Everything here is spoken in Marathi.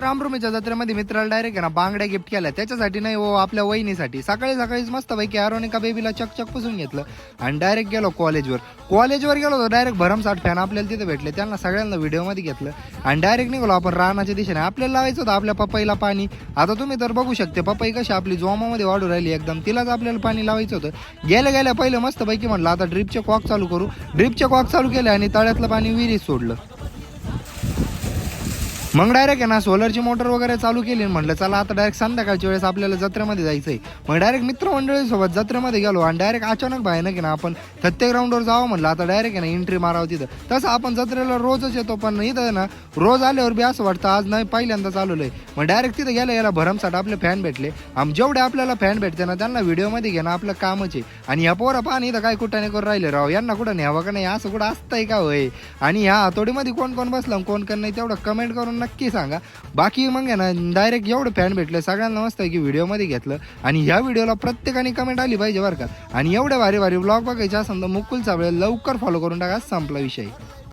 रामरुमीच्या जत्रेमध्ये मित्राला डायरेक्ट आहे ना बांगड्या गिफ्ट केल्या, त्याच्यासाठी नाही हो आपल्या वहिनीसाठी. सकाळी सकाळीच मस्त पैकी अरोनिका बेबीला चकचक पुसून घेतलं आणि डायरेक्ट गेलो कॉलेजवर गेलो होतो. डायरेक्ट भरमसाठ फॅन आपल्याला तिथे भेटले, त्यांना सगळ्यांना व्हिडिओमध्ये घेतलं आणि डायरेक्ट निघालो आपण रानाच्या दिशेने. आपल्याला लावायचं होतं आपल्या पपईला पाणी. आता तुम्ही तर बघू शकते पपई कशी आपली जोमामध्ये वाढू राहिली एकदम, तिलाच आपल्याला पाणी लावायचं होतं. गेल्या पहिलं मस्त पैकी म्हणलं आता ड्रिपचे कॉक चालू करू. ड्रिपचे कॉक चालू केले आणि तळ्यातलं पाणी विहिरीत सोडलं. मग डायरेक्ट आहे ना सोलरची मोटर वगैरे चालू केली. म्हटलं चला आता डायरेक्ट संध्याकाळच्या वेळेस आपल्याला जत्रेमध्ये जायचंय. मग डायरेक्ट मित्रमंडळीसोबत जत्रेमध्ये गेलो आणि डायरेक्ट अचानक बाहेर की ना आपण थत्ते ग्राउंडवर जावं म्हणलं आता डायरेक्ट आहे ना एंट्री मारावं तिथं. तसं आपण जत्रेला रोजच येतो, पण इथं ना रोज आल्यावर बी असं वाटतं आज नाही पहिल्यांदा चालवलंय. मग डायरेक्ट तिथं गेला भरमसाठ आपले फॅन भेटले. जेवढे आपल्याला फॅन भेटते ना त्यांना व्हिडिओमध्ये घेणं आपलं कामच आहे. आणि ह्या पोरं पाहणी इथं काय कुठं नाही करून राहिले राव, यांना कुठं न्यावं का नाही, असं कुठं असतंय का होय. आणि ह्या हातोडीमध्ये कोण कोण बसलं कोण कोण नाही तेवढं कमेंट करून नक्की सांगा. बाकी मग आहे ना डायरेक्ट एवढं फॅन भेटले सगळ्यांना मस्त की व्हिडिओमध्ये घेतलं. आणि ह्या व्हिडिओला प्रत्येकाने कमेंट आली पाहिजे बरं का. आणि एवढे भारी भारी ब्लॉग बघायचे असेल तर मुकुल चावळे लवकर फॉलो करून टाका. संपला विषय.